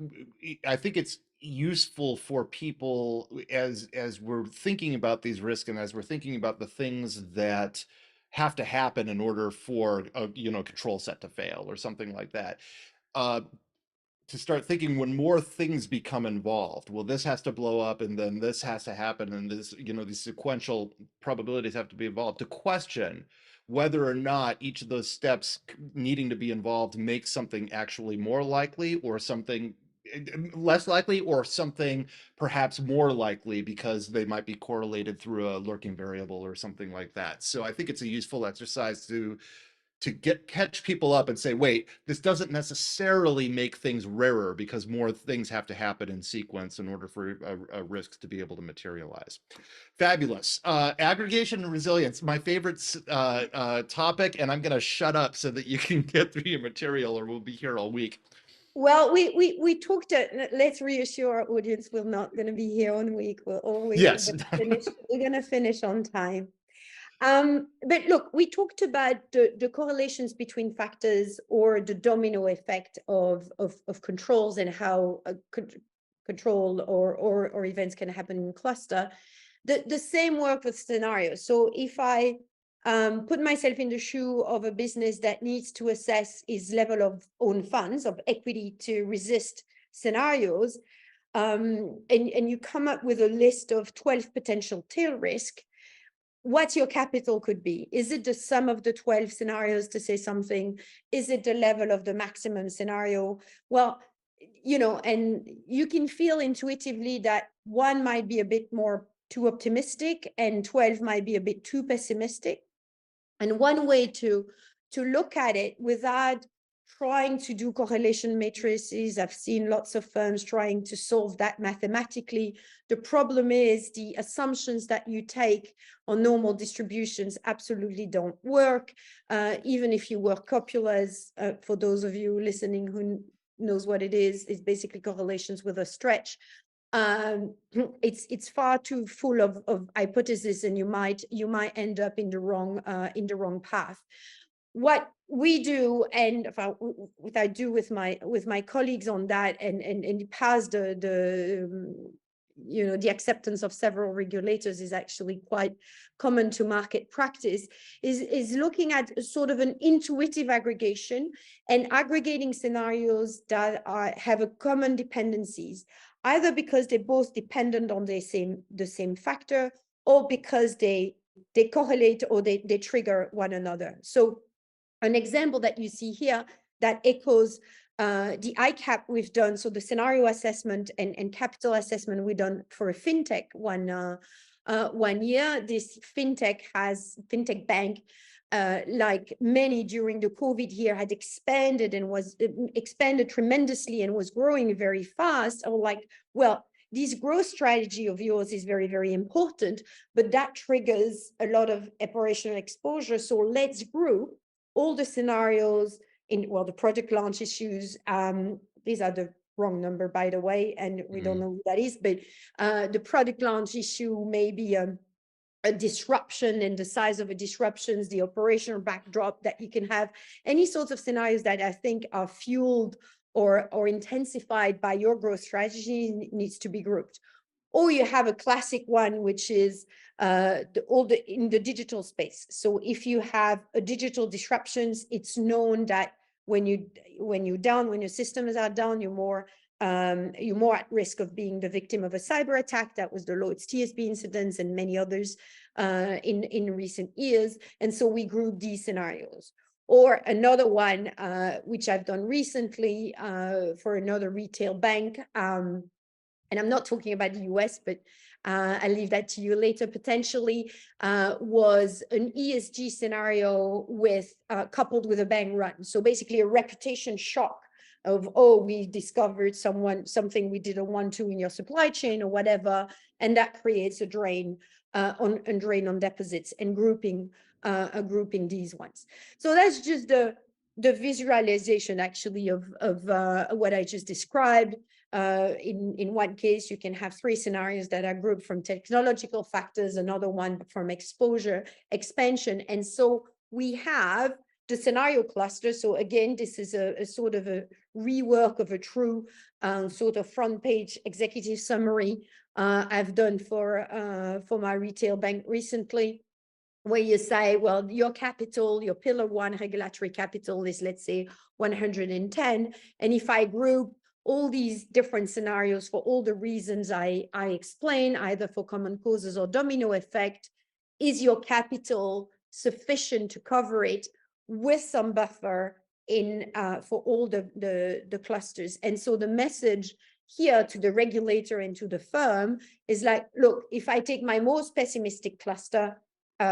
it's useful for people as we're thinking about these risks, and as we're thinking about the things that have to happen in order for a control set to fail or something like that. Uh, to start thinking, when more things become involved, well, this has to blow up, and then this has to happen, and this, these sequential probabilities have to be involved, to question whether or not each of those steps needing to be involved makes something actually more likely, or something less likely, or something perhaps more likely because they might be correlated through a lurking variable or something like that. So I think it's a useful exercise to catch people up and say, wait, this doesn't necessarily make things rarer because more things have to happen in sequence in order for risks to be able to materialize. Fabulous. Aggregation and resilience, my favorite topic, and I'm going to shut up so that you can get through your material or we'll be here all week. Well, we talked, let's reassure our audience, we're not going to be here on week. We're always Yes. we're going to finish on time. But look, we talked about the correlations between factors or the domino effect of controls and how control or events can happen in cluster. The same work with scenarios. So if I put myself in the shoe of a business that needs to assess its level of own funds, of equity to resist scenarios, and you come up with a list of 12 potential tail risk, what your capital could be. Is it the sum of the 12 scenarios to say something? Is it the level of the maximum scenario? Well, and you can feel intuitively that one might be a bit more too optimistic and 12 might be a bit too pessimistic. And one way to look at it without trying to do correlation matrices, I've seen lots of firms trying to solve that mathematically. The problem is the assumptions that you take on normal distributions absolutely don't work. Even if you work copulas, for those of you listening who knows what it is, it's basically correlations with a stretch. It's far too full of hypotheses, and you might end up in the wrong path. What we do, and what I do with my colleagues on that, and past the acceptance of several regulators is actually quite common to market practice, is looking at sort of an intuitive aggregation and aggregating scenarios that have a common dependencies, either because they're both dependent on the same factor, or because they correlate or they trigger one another. So an example that you see here that echoes the ICAP we've done, so the scenario assessment and capital assessment we've done for a fintech one year. This fintech bank, like many during the COVID year, had expanded and was expanded tremendously and was growing very fast. I was like, well, this growth strategy of yours is very, very important, but that triggers a lot of operational exposure. So let's group all the scenarios in, well, the product launch issues. These are the wrong number, by the way, and we don't know who that is, but the product launch issue may be a disruption, and the size of a disruptions, the operational backdrop that you can have, any sorts of scenarios that I think are fueled or intensified by your growth strategy needs to be grouped. Or you have a classic one, which is in the digital space. So if you have a digital disruptions, it's known that when your systems are down, you're more at risk of being the victim of a cyber attack. That was the Lloyd's TSB incidents and many others in recent years. And so we group these scenarios. Or another one, which I've done recently for another retail bank, and I'm not talking about the US, but I'll leave that to you later, potentially, was an ESG scenario coupled with a bank run. So basically a reputation shock of, oh, we discovered something we didn't want to in your supply chain or whatever, and that creates a drain on deposits, and grouping these ones. So that's just the visualization actually of what I just described. In one case, you can have 3 scenarios that are grouped from technological factors, another one from exposure, expansion. And so we have the scenario cluster. So again, this is a sort of a rework of a true sort of front page executive summary I've done for my retail bank recently, where you say, well, your capital, your pillar 1 regulatory capital is, let's say, 110. And if I group all these different scenarios for all the reasons I explain, either for common causes or domino effect, is your capital sufficient to cover it with some buffer for all the clusters? And so the message here to the regulator and to the firm is like, look, if I take my most pessimistic cluster,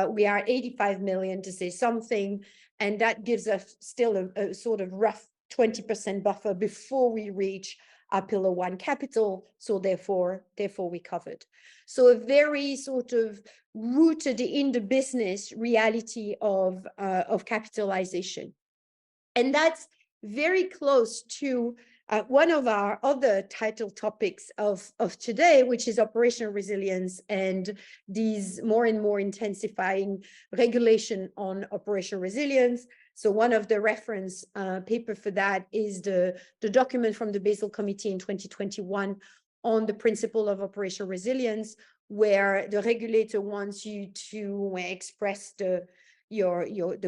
We are 85 million to say something, and that gives us still a sort of rough 20% buffer before we reach our Pillar 1 capital. So therefore we covered. So a very sort of rooted in the business reality of capitalization. And that's very close to one of our other title topics of today, which is operational resilience and these more and more intensifying regulation on operational resilience. So one of the reference paper for that is the document from the Basel Committee in 2021 on the principle of operational resilience, where the regulator wants you to express the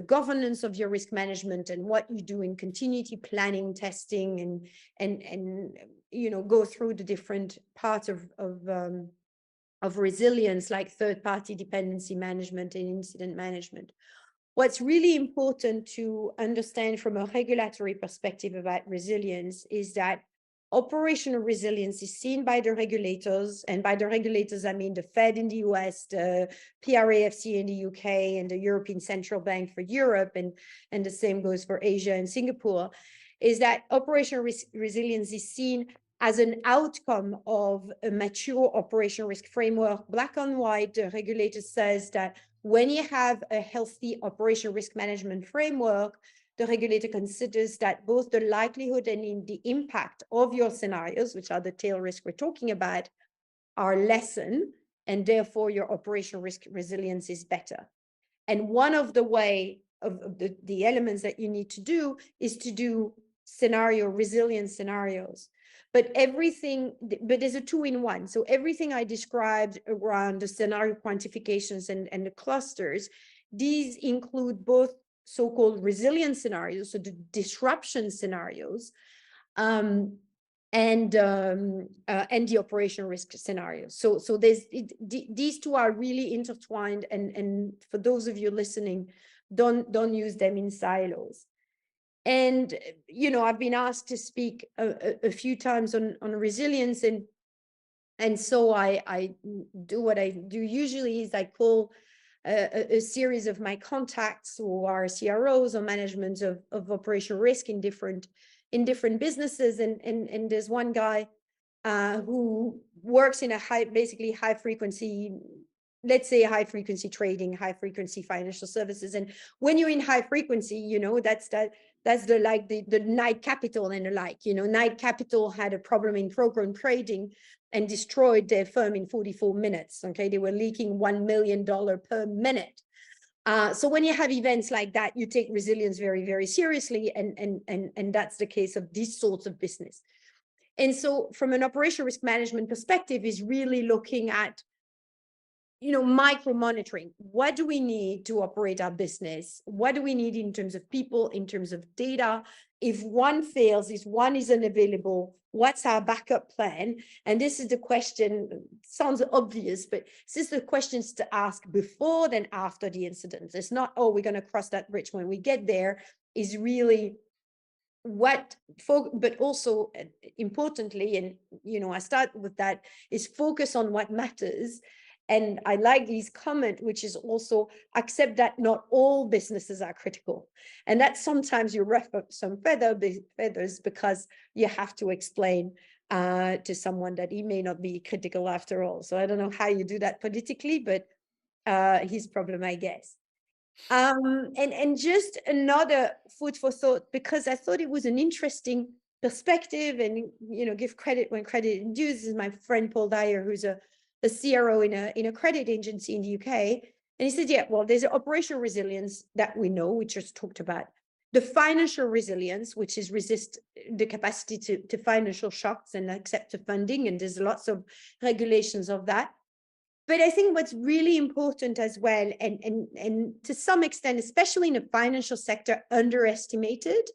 governance of your risk management and what you do in continuity planning, testing, and go through the different parts of resilience, like third-party dependency management and incident management. What's really important to understand from a regulatory perspective about resilience is that operational resilience is seen by the regulators, and by the regulators, I mean the Fed in the US, the PRAFC in the UK, and the European Central Bank for Europe, and the same goes for Asia and Singapore, is that operational resilience is seen as an outcome of a mature operational risk framework. Black on white, the regulator says that when you have a healthy operational risk management framework, the regulator considers that both the likelihood and in the impact of your scenarios, which are the tail risk we're talking about, are lessened, and therefore your operational risk resilience is better. And one of the way of the elements that you need to do is to do resilience scenarios. But there's a 2-in-1. So everything I described around the scenario quantifications and the clusters, these include both so-called resilience scenarios, so the disruption scenarios, and the operational risk scenarios. So these two are really intertwined, and for those of you listening, don't use them in silos. And I've been asked to speak a few times on resilience, and so I do what I do usually is I call a series of my contacts who are CROs or management of operational risk in different businesses, and there's one guy who works in basically high frequency, let's say high frequency trading, high frequency financial services. And when you're in high frequency, that's the Knight Capital and the like. Knight Capital had a problem in program trading and destroyed their firm in 44 minutes. Okay, they were leaking $1 million per minute. So when you have events like that, you take resilience very, very seriously, and that's the case of these sorts of business. And so from an operational risk management perspective is really looking at micro monitoring. What do we need to operate our business? What do we need in terms of people, in terms of data? If one fails, if one is unavailable, what's our backup plan? And this is the question, sounds obvious, but this is the questions to ask before then after the incident. It's not, oh, we're going to cross that bridge when we get there. Is really but also importantly, and I start with that, is focus on what matters. And I like this comment, which is also accept that not all businesses are critical, and that sometimes you ruffle up some feathers because you have to explain to someone that he may not be critical after all. So I don't know how you do that politically, but his problem, I guess. And just another food for thought, because I thought it was an interesting perspective, and give credit when credit is due. This is my friend Paul Dyer, who's a CRO in a credit agency in the UK, and he said, yeah, well, there's an operational resilience that we know, we just talked about, the financial resilience, which is resist the capacity to financial shocks and accept the funding, and there's lots of regulations of that. But I think what's really important as well, and to some extent, especially in the financial sector, underestimated,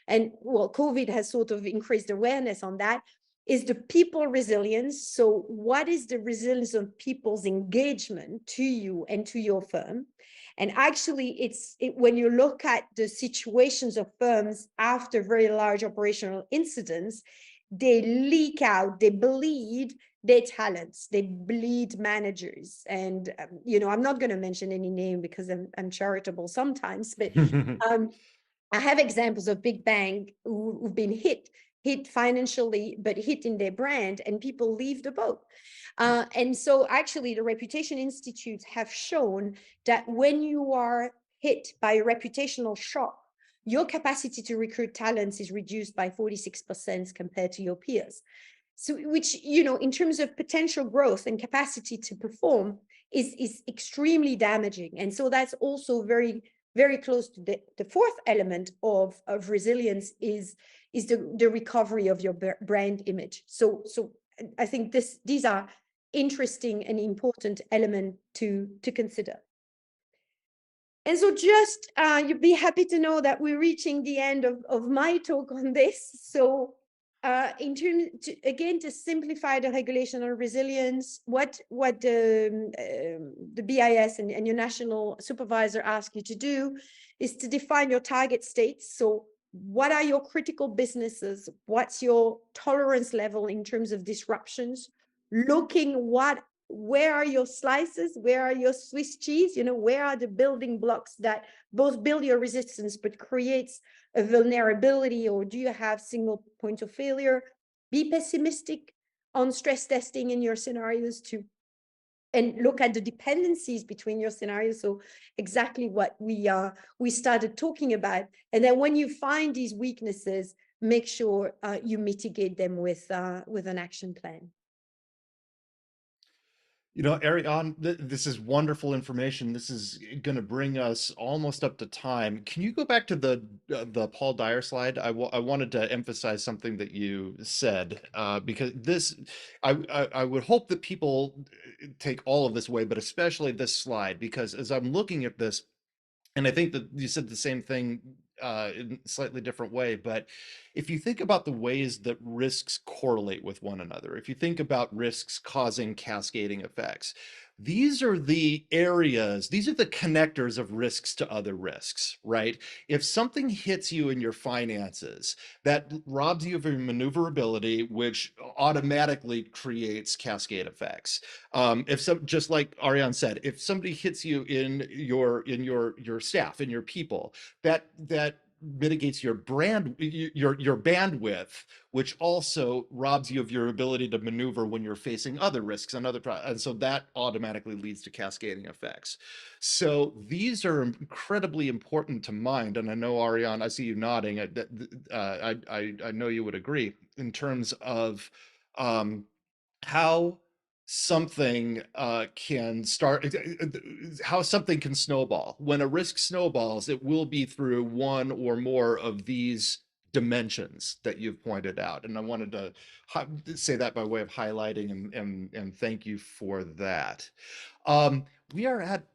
and well, COVID has sort of increased awareness on that, is the people resilience. So what is the resilience of people's engagement to you and to your firm? And actually, when you look at the situations of firms after very large operational incidents, they leak out, they bleed their talents. They bleed managers. And, I'm not going to mention any name because I'm charitable sometimes, but um, I have examples of big bank who've been hit financially, but hit in their brand, and people leave the boat. And so actually the Reputation Institutes have shown that when you are hit by a reputational shock, your capacity to recruit talents is reduced by 46% compared to your peers. So, which, in terms of potential growth and capacity to perform, is extremely damaging. And so that's also very, very close to the fourth element of resilience is the recovery of your brand image. So I think these are interesting and important element to consider. And so just you'd be happy to know that we're reaching the end of my talk on this. So in terms again, to simplify the regulation on resilience, what the BIS and your national supervisor ask you to do is to define your target states. So what are your critical businesses? What's your tolerance level in terms of disruptions? Looking where are your slices, where are your Swiss cheese, where are the building blocks that both build your resistance but creates a vulnerability, or do you have single point of failure? Be pessimistic on stress testing in your scenarios too, and look at the dependencies between your scenarios. So exactly what we started talking about. And then when you find these weaknesses, make sure you mitigate them with an action plan. Ariane, this is wonderful information. This is going to bring us almost up to time. Can you go back to the Paul Dyer slide? I wanted to emphasize something that you said because I would hope that people take all of this away, but especially this slide, because as I'm looking at this, and I think that you said the same thing in a slightly different way, but if you think about the ways that risks correlate with one another, if you think about risks causing cascading effects, these are the areas, these are the connectors of risks to other risks, right? If something hits you in your finances, that robs you of your maneuverability, which automatically creates cascade effects. Just like Ariane said, if somebody hits you in your staff, in your people, that mitigates your bandwidth, which also robs you of your ability to maneuver when you're facing other risks and and so that automatically leads to cascading effects. So these are incredibly important to mind, and I know Ariane, I see you nodding. I know you would agree in terms of how something can start, how something can snowball. When a risk snowballs, it will be through one or more of these dimensions that you've pointed out. And I wanted to say that by way of highlighting and thank you for that. We are at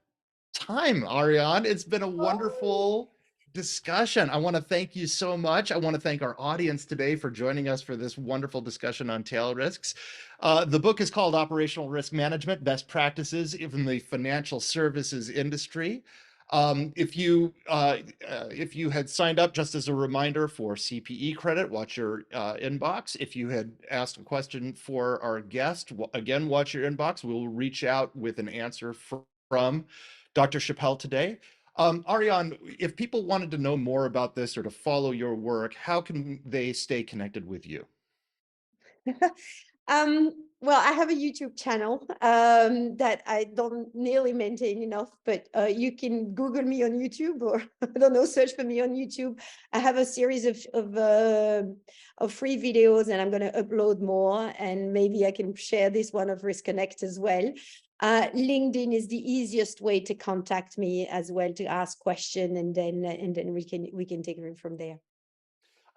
time, Ariane. It's been a Oh, wonderful discussion. I want to thank you so much. I want to thank our audience today for joining us for this wonderful discussion on tail risks. The book is called Operational Risk Management: Best Practices in the Financial Services Industry. If you had signed up, just as a reminder, for CPE credit, watch your inbox. If you had asked a question for our guest, again, watch your inbox. We'll reach out with an answer from Dr. Chapelle today. Ariane, if people wanted to know more about this or to follow your work, how can they stay connected with you? well, I have a YouTube channel that I don't nearly maintain enough, but you can Google me on YouTube, or I don't know, search for me on YouTube. I have a series of free videos, and I'm going to upload more, and maybe I can share this one of Risk Connect as well. LinkedIn is the easiest way to contact me as well, to ask question, and then we can take it from there.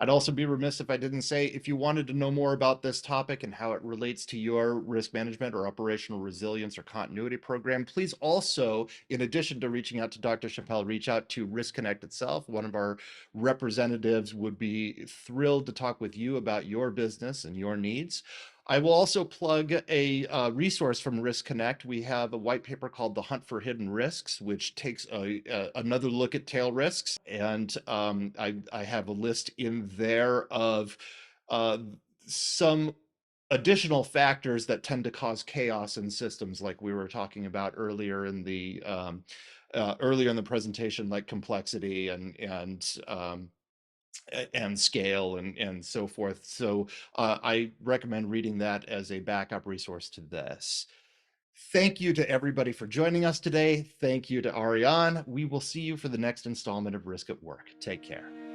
I'd also be remiss if I didn't say, if you wanted to know more about this topic and how it relates to your risk management or operational resilience or continuity program, please also, in addition to reaching out to Dr. Chapelle, reach out to Risk Connect itself. One of our representatives would be thrilled to talk with you about your business and your needs. I will also plug a resource from Risk Connect. We have a white paper called The Hunt for Hidden Risks, which takes another look at tail risks. And I have a list in there of some additional factors that tend to cause chaos in systems, like we were talking about earlier in the presentation, like complexity and scale and so forth. So I recommend reading that as a backup resource to this. Thank you to everybody for joining us today. Thank you to Ariane. We will see you for the next installment of Risk at Work. Take care.